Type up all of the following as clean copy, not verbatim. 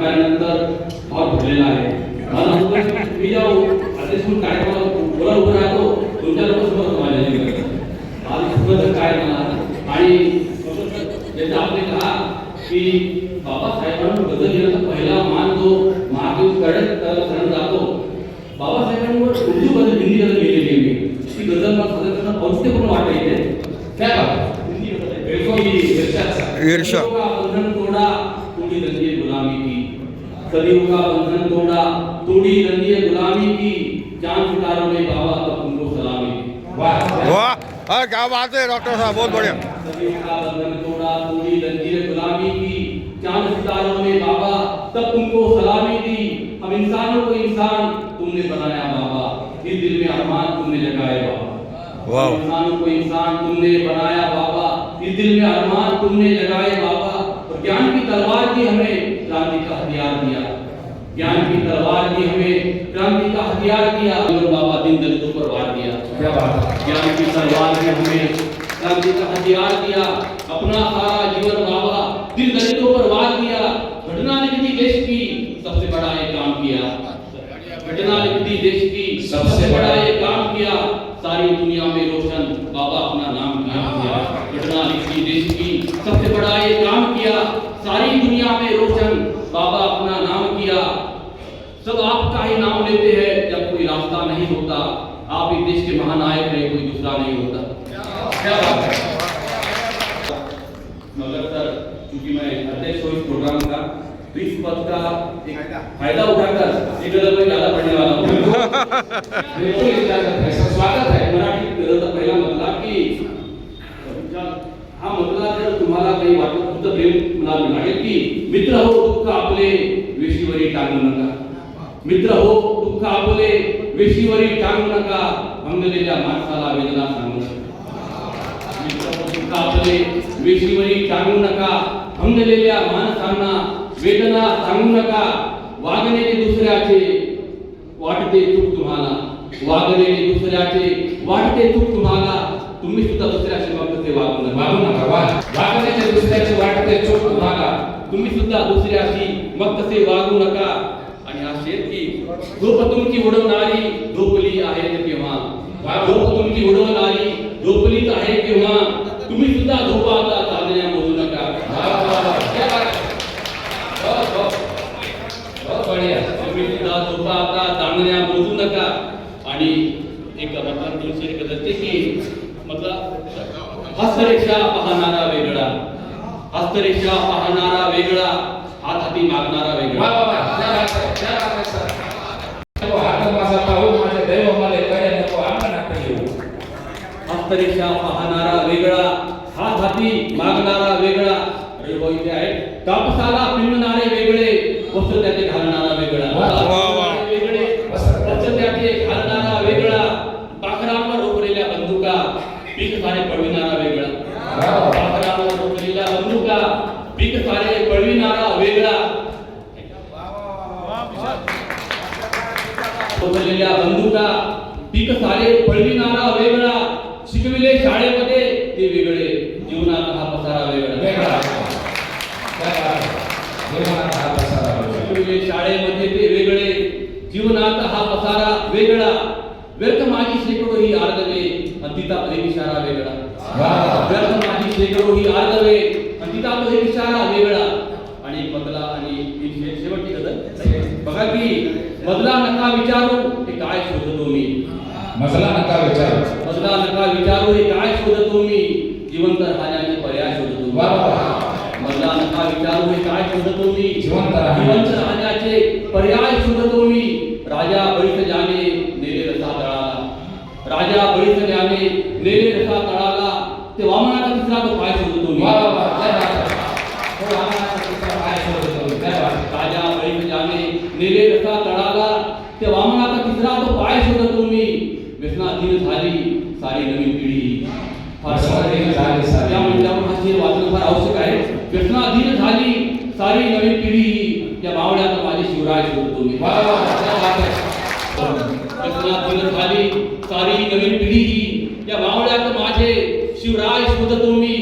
कार्यानंतर भाव ठरलेला आहे. मला मी जाऊ अध्यक्षून कार्यक्रमाला बोला उभं राहतो तुमच्या लोकांसमोर माझ्या आज सुद्धा काय मला आणि ज्याचं आपले कहा की बाबासाहेबांना गजल लिहिण्याचा पहिला मान जो महादेव कडक जातो. बाबासाहेबांवर उर्दू गजल हिंदी गजल लिहिलेली आहे मी. ती गजल मला सादर करणं औचित्यपूर्ण वाटत इथे. काय बात हिंदी ईर्ष्या बंधन तोड़ा तोड़ी रंजिए गुलामी की. सदियों का बंधन तोड़ा तोड़ी रंजिए गुलामी की. चांद सितारों में बाबा तब तुमको सलामी की. वाह वाह क्या बात है डॉक्टर साहब, बहुत बढ़िया. सदियों का बंधन तोड़ा तोड़ी रंजिए गुलामी की. चांद सितारों में बाबा तब तुमको सलामी दी. हम इंसानों को इंसान तुमने बनाया बाबा. इस दिल में अरमान तुमने जगाए बाबा. इंसानों को इंसान तुमने बनाया बाबा. इस दिल में अरमान तुमने जगाए बाबा. और ज्ञान की तलवार की हमें क्रांति का हथियार दिया. ज्ञान की तलवार की हमें क्रांति का हथियार दिया. और बाबा दिन दलितों पर वार दिया. क्या बात है. ज्ञान की तलवार की हमें क्रांति का हथियार दिया. अपना सारा जीवन बाबा दिन दलितों पर वार दिया. घटना लिख दी देश की सबसे बड़ा ये काम किया. घटना लिख दी देश की सबसे बड़ा ये काम किया. सारी दुनिया में रोशन बाबा अपना नाम किया. घटना लिख दी देश की सबसे बड़ा ये काम किया. सारी दुनिया में रोशन बाबा अपना नाम किया. सब आपका ही नाम लेते हैं जब कोई रास्ता नहीं होता. आप इस देश के महानायक हैं, कोई दूसरा नहीं होता. क्या बात है. मगर सर क्योंकि मैं अध्यक्ष हूँ इस प्रोग्राम का, तो इस पद का एक फायदा उठाकर एक गजल में ज्यादा पढ़ने वाला हूँ. बिल्कुल इजाजत है, स्वागत है. मराठी गजलचा पहिला मधला की हा मधला जर तुम्हाला काही वाटत होतं प्रेम मला लागेल की मित्र हो दुःख आपले वेशीवरी टांगू नका. मित्र हो दुःख आपले वेशीवरी टांगू नका. भंगलेल्या माणसाला वेदना सांगू नका. मित्र हो दुःख आपले वेशीवरी टांगू नका. भंगलेल्या माणसांना वेदना सांगू नका. वागणे दुसऱ्याचे वाटते चूक तुम्हाला. वागणे दुसऱ्याचे वाटते चूक तुम्हाला. तुम्ही सुद्धा दुसऱ्याशी मग तसे वागू नका. वागणे दुसऱ्याचे वाटते चूक तुम्हाला. तुम्ही सुद्धा दुसऱ्याशी मग तसे वागू नका. आणि हा शेर की झोप तुमची उडवणारी झोपली आहे केव्हा. झोप तुमची उडवणारी झोपलीच आहे केव्हा. तुम्ही सुद्धा झोपा आता चालण्या मोजू नका. तुम्ही सुद्धा झोपा आता चालण्या मोजू नका. आणि एक मतलब दोन शेर करते की मतलब हस्तरेषा पाहणारा वेगळा. हस्तरेषा पाहणारा वेगळा. हात हाती मागणारा वेगळा. हस्तरेषा पाहणारा वेगळा. हात हाती मागणारा वेगळा. इथे आहे कापसाला पिंजणारे वेगळे. वस्त्र त्याचे घालणारा वेगळा. वेगळे वस्त्र त्याचे घालणारा वेगळा. पाखरांवर रोखलेल्या बंदुका पीक सारे पळविणारा वेगळा. पाखरांवर रोखलेल्या बंदुका पीक सारे पळविणारा वेगळा. रोखलेल्या बंदुका पीक सारे पळविणारा वेगळा. शिकविले शाळेमध्ये ते वेगळे. जीवनात हा पसारा वेगळा. शिकविले शाळेमध्ये ते वेगळे. जीवनात हा पसारा वेगळा. व्यर्थ माझी शेकडो ही आर्दवे अंतिता प्रेम इशारा वेगळा. व्यर्थ माझी शेकडो ही आर्दवे अंतिता प्रेम इशारा वेगळा. आणि बदला आणि शेवटची गजल बघा की बदला नका विचारू हे काय शोधतो मी. मजला नका विचारू. बदला नका विचारू हे काय शोधतो मी. जिवंत राहण्याचे पर्याय शोधतो. बदला नका विचारू हे काय शोधतो मी. जिवंत राहण्याचे पर्याय शोधतो मी. राजा बळीत जाणे नेले रसा तळाला. राजा बळीत जाणे नेले रसा तळाला. ते वामनाचा तिसरा तो पाय शोधतो मी. राजा बळीत जाणे नेले रसा तळाला. ते वामनाचा तिसरा तो पाय शोधतो मी. व्यसनाधीन झाली सारी नवीन पिढी. या मुद्द्यावर हा शेर वाचणं फार आवश्यक आहे. व्यसनाधीन झाली सारी नवीन पिढी. या बावड्यात माझे शिवराय शोधतो मी. व्यसनाधीन झाली सारी नवीन पिढी. या बावड्यात माझे शिवराय शोधतो मी.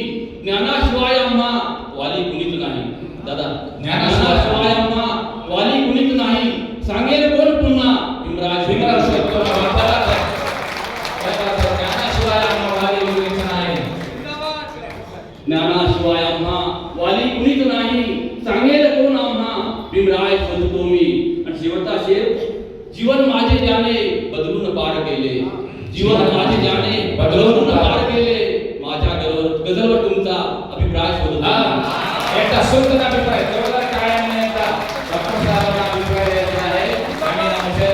ज्ञानाशिवाय आम्हा वाली कुणीच नाही. दादा ज्ञानाशिवाय आम्हा भीमराय शोधतो मी. आणि शेवटचा शेर, जीवन माझे ज्याने बदलून पार केले, जीवन माझे ज्याने बदलून पार केले, माझ्या गझलवर तुमचा अभिप्राय शोधतो. एकदा सुंदर अभिप्राय जोरदार टाळ्यांनी एकदा डॉक्टर साहेबांना अभिप्राय द्यायचा आहे. आणि आमचे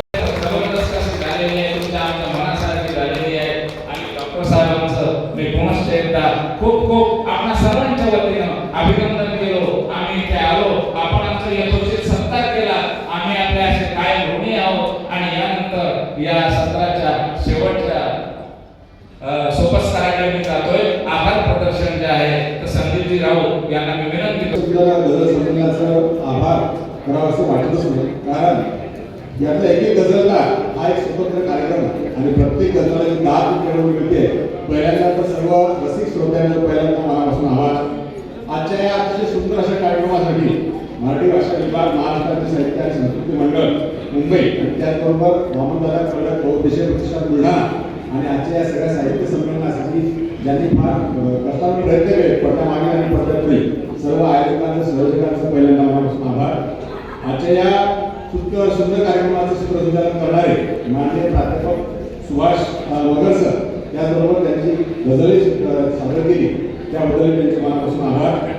जबरदस्त असे झालेले आहे, तुमच्या आमच्या मनासारखी झालेली आहे. आणि डॉक्टर साहेबांचं मी पुनश्च एकदा खूप खूप आपणा सर्वांच्या वतीनं अभिनंदन केलो. आम्ही इथे आलो, आपण आमचा यथोचित सत्कार केला. आम्ही आपल्या असे कायम ऋणी आहोत. आणि यानंतर या सत्राच्या शेवटच्या सोपस्काराकडे मी जातोय. आभार प्रदर्शन जे आहे तर संदीपजी राऊत यांना मी विनंती करतो. आपल्याला गझल संमेलनाचा आभार करावा असं वाटतच नाही, कारण यातला एक एक गझलकार हा एक स्वतंत्र कार्यक्रम आहे आणि प्रत्येक गझलाला 10 मिनिटं मिळते. पहिल्यांदा तर सर्व रसिक श्रोत्यांना पहिल्यांदा मनापासून आभार. आजच्या या अतिशय सुंदर अशा कार्यक्रमासाठी मराठी भाषा विभाग, महाराष्ट्र राज्य साहित्य आणि संस्कृती मंडळ मुंबई आणि त्याचबरोबर वामनदादा कळक बहुउद्देशीय प्रतिष्ठान बुलढाणा आणि आजच्या या सगळ्या साहित्य संमेलनासाठी ज्यांनी फार कष्टाने प्रयत्न केले, पडद्यामागे आणि पडद्यापुढे सर्व आयोजकांचं संयोजकांचं पहिल्यांदा मनापासून आभार. आजच्या या सुंदर कार्यक्रमाचं सूत्रसंचालन करणारे माननीय प्राध्यापक सुभाष वगर सर, त्याचबरोबर त्यांची गझले सादर केली त्याबद्दल त्यांचे मनापासून आभार.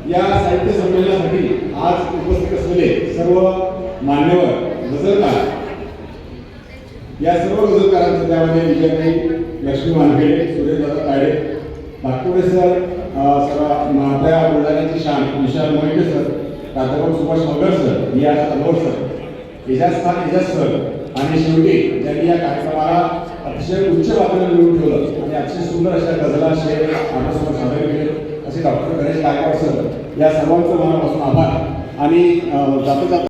या साहित्य संमेलनासाठी आज उपस्थित असलेले सर्व मान्यवर गझलकार, या सर्व गझलकारांचं त्यामध्ये विजयताई लक्ष्मी वानखेडे, सुरेशदादा तायडे, नागपुरे सर, आपल्या बुलढाण्याची शान विशाल मोहिते सर, प्राध्यापक सुभाष वगर सर, या अनवर सर, एजाज सर आणि शेवटी ज्यांनी या कार्यक्रमाला अतिशय उच्च पातळीवर निवडून ठेवलं आणि अतिशय सुंदर अशा गझला शेर आपल्यासमोर सादर केले असे डॉक्टर गणेश गायकवाड सर, या सर्वांचं मनापासून आभार. आणि जाता